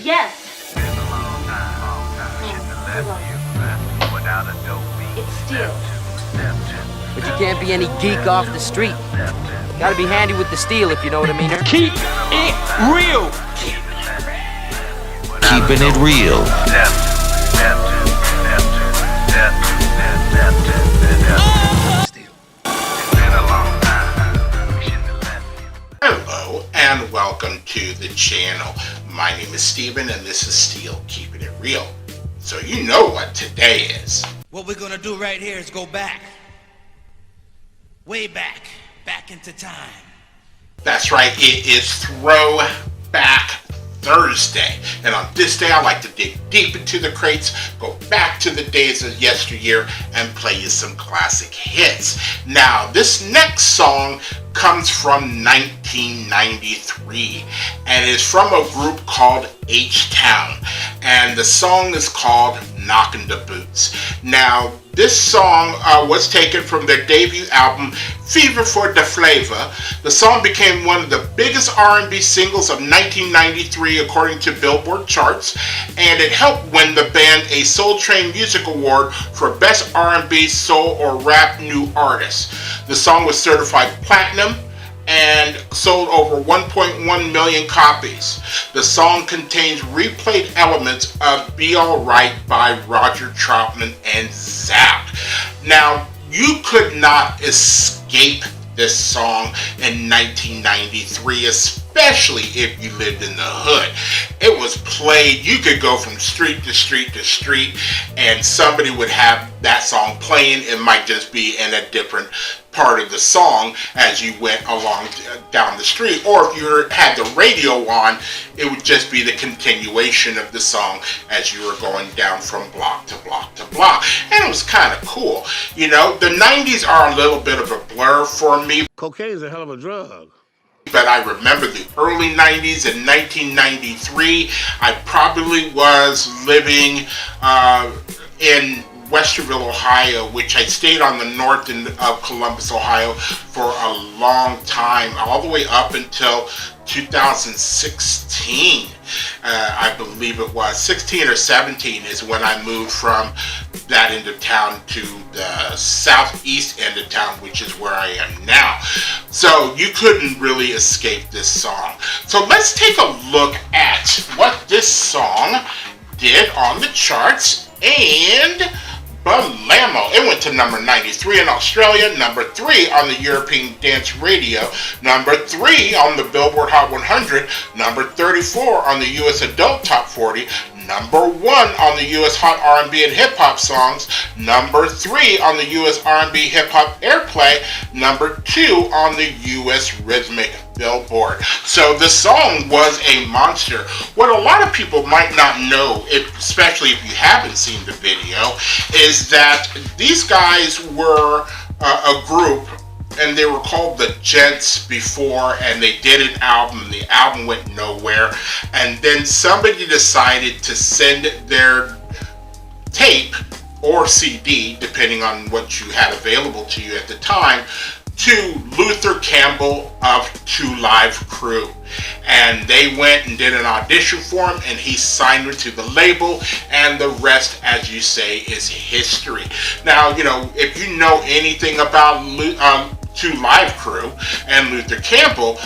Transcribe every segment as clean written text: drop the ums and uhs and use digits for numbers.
Yes. It's steel. But you can't be any geek off the street. Gotta be handy with the steel, if you know what I mean. Keep it real. Keeping it real. Hello and welcome to the channel. My name is Steven and this is Steel Keeping It Real. So you know what today is. What we're gonna do right here is go back. Way back into time. That's right, it is Throwback Thursday. And on this day I like to dig deep into the crates, go back to the days of yesteryear and play you some classic hits. Now this next song comes from 1993 and is from a group called H-Town, and the song is called Knockin' the Boots. Now this song was taken from their debut album Fever for the Flavor. The song became one of the biggest R&B singles of 1993 according to Billboard charts, and it helped win the band a Soul Train Music Award for Best R&B, Soul, or Rap New Artist. The song was certified platinum and sold over 1.1 million copies. The song contains replayed elements of Be Alright by Roger Troutman and Zapp. Now, you could not escape this song in 1993, especially if you lived in the hood. It was played, you could go from street to street to street and somebody would have that song playing. It might just be in a different part of the song as you went along down the street, or if you had the radio on, it would just be the continuation of the song as you were going down from block to block to block, and it was kind of cool. You know, the 90s are a little bit of a blur for me. Cocaine's a hell of a drug. But I remember the early 90s. In 1993, I probably was living in Westerville, Ohio, which I stayed on the north end of Columbus, Ohio for a long time, all the way up until 2016. I believe it was 16 or 17 is when I moved from that end of town to the southeast end of town, which is where I am now. So you couldn't really escape this song. So let's take a look at what this song did on the charts. And Balamo. It went to number 93 in Australia, number 3 on the European Dance Radio, number 3 on the Billboard Hot 100, number 34 on the US Adult Top 40, number 1 on the US Hot R&B and Hip Hop Songs, number 3 on the US R&B Hip Hop Airplay, number 2 on the US Rhythmic Billboard. So the song was a monster. What a lot of people might not know, especially if you haven't seen the video, is that these guys were a group, and they were called the Gents before, and they did an album, and the album went nowhere, and then somebody decided to send their tape or CD, depending on what you had available to you at the time, to Luther Campbell of Two Live Crew. And they went and did an audition for him, and he signed her to the label, and the rest, as you say, is history. Now, you know, if you know anything about Two Live Crew and Luther Campbell,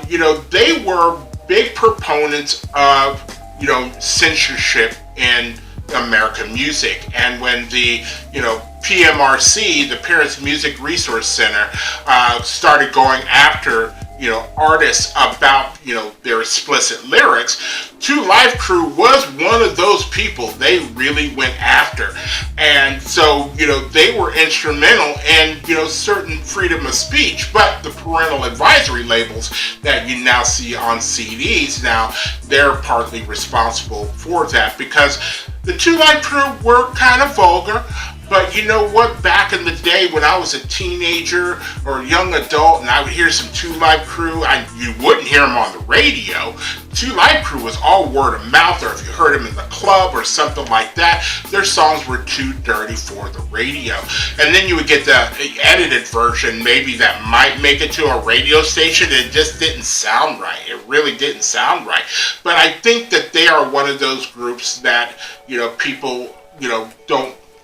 you know, they were big proponents of, you know, censorship in American music. And when the, you know, PMRC, the Parents Music Resource Center, started going after, you know, artists about, you know, their explicit lyrics, Two Live Crew was one of those people they really went after. And so, you know, they were instrumental in, you know, certain freedom of speech, but the parental advisory labels that you now see on CDs now, they're partly responsible for that, because the Two Live Crew were kind of vulgar, But you know what? Back in the day when I was a teenager or a young adult and I would hear some Two Live Crew, you wouldn't hear them on the radio. Two Live Crew was all word of mouth, or if you heard them in the club or something like that, their songs were too dirty for the radio. And then you would get the edited version, maybe that might make it to a radio station. It just didn't sound right. It really didn't sound right. But I think that they are one of those groups that, people,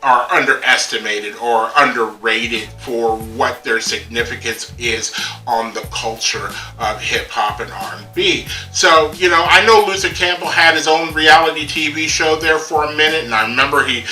are underestimated or underrated for what their significance is on the culture of hip-hop and R&B. So, I know Luther Campbell had his own reality TV show there for a minute, and I remember he,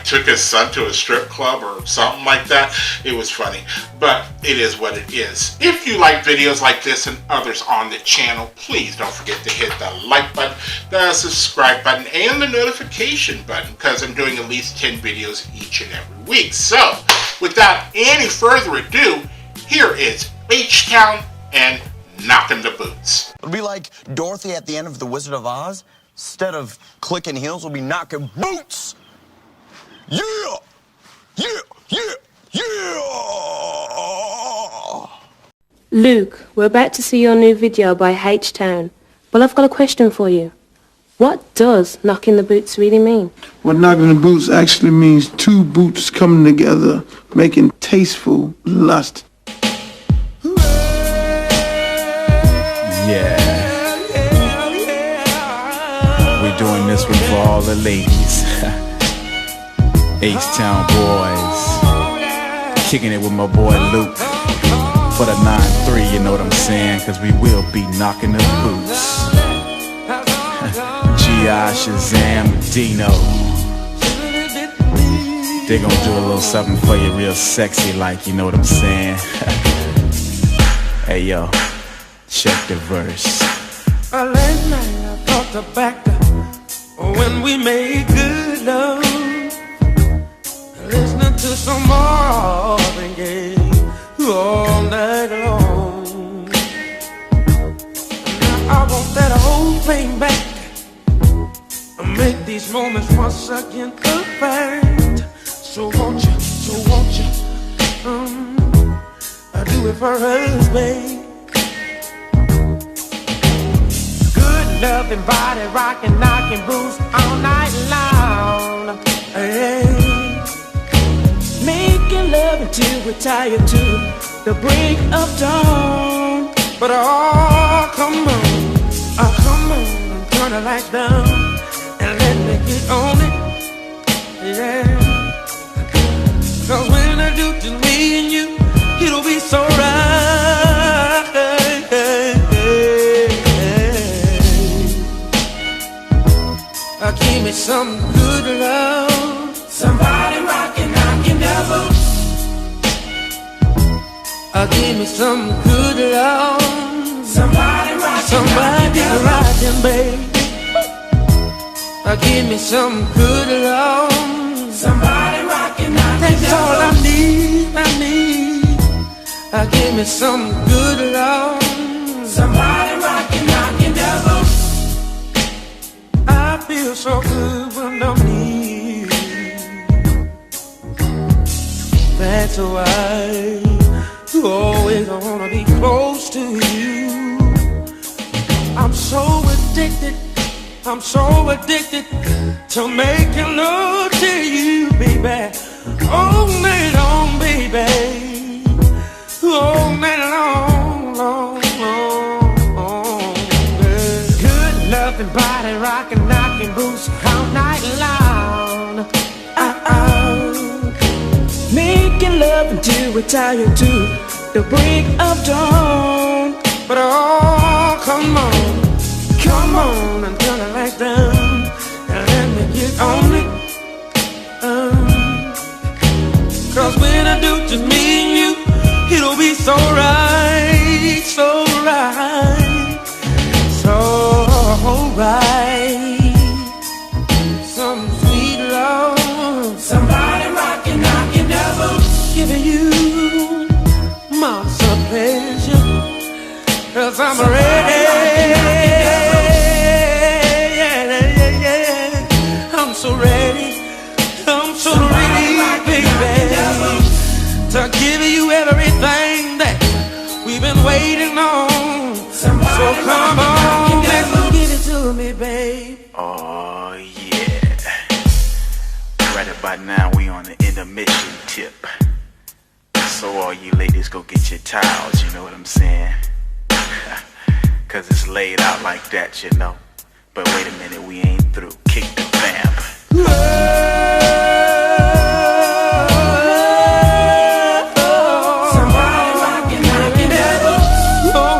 took his son to a strip club or something like that. It was funny, but it is what it is. If you like videos like this and others on the channel, please don't forget to hit the like button, the subscribe button, and the notification button, because I'm doing at least 10 videos each and every week. So, without any further ado, here is H-Town and Knockin' the Boots. It'll be like Dorothy at the end of The Wizard of Oz. Instead of clicking heels, we'll be knocking boots. Yeah! Yeah! Yeah! Yeah! Luke, we're about to see your new video by H-Town. Well, I've got a question for you. What does knocking the boots really mean? What knocking the boots actually means, two boots coming together, making tasteful lust. Yeah. We're doing this one for all the ladies. H-Town boys. Kicking it with my boy Luke. For the 9-3, you know what I'm saying? Cause we will be knocking the boots. G.I. Shazam Dino. They gon' do a little something for you real sexy like, you know what I'm saying? Hey yo, check the verse. Last night I thought back when we made good love, listening to some Marvin Gaye all night long. Now I want that whole thing back. Make these moments once again perfect. So won't you, I do it for us, babe. Good loving body, rocking, knocking boots all night long. Hey. Making love until we're tired to the brink of dawn. But come on, turn the lights down and let me get on it, yeah. Cause when I do just me and you, it'll be so right. Give me some good love. Somebody rockin', knockin' the boots. Give me some good love. Somebody rockin', baby. Give me some good love. Somebody rockin', that's all I need. Give me some good love. Somebody rockin', knockin' the boots. I feel so good when I'm near. That's why you always wanna be close to you. I'm so addicted to making love to you, baby. All night long, baby. All night long, long, long. Good loving body, rockin', knocking boots all night long. Making love until we're tired to the brink of dawn. But come on and turn the lights down and let me get on it. Cause when I do just me and you, it'll be so right, so right, so right. Some sweet love, somebody rockin', knockin' the boots, giving you my pleasure. Cause I'm ready. I'm so ready, baby. towels, you know what I'm saying? Cause it's laid out like that, you know. But wait a minute, we ain't through. Kick the vamp. Somebody knocking at the door.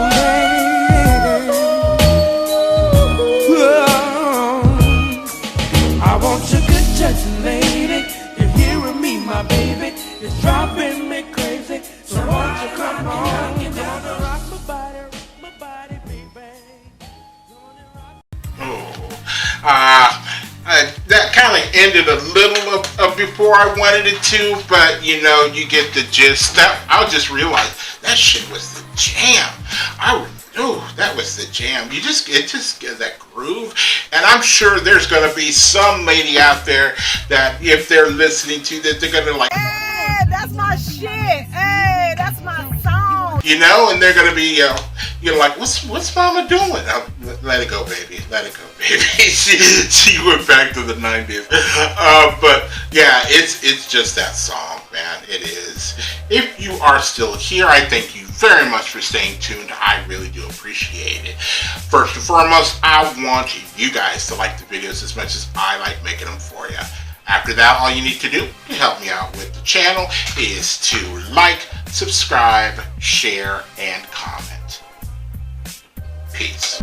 I want your good touch, lady. You're hearing me, my baby. It's driving me crazy. So won't you come on? Gonna rock my body, baby. That kind of ended a little of before I wanted it to, but you know, you get the gist. I just realized that shit was the jam. That was the jam. It just gets that groove, and I'm sure there's gonna be some lady out there that if they're listening to that, they're gonna like, hey, that's my shit. Hey, that's my song. you know, and they're gonna be, you're like, what's Mama doing? Let it go, baby. Let it go, baby. she went back to the 90s. But yeah, it's just that song, man. It is. If you are still here, I thank you very much for staying tuned. I really do appreciate it. First and foremost, I want you guys to like the videos as much as I like making them for you. After that, all you need to do to help me out with the channel is to like, subscribe, share, and comment. Peace.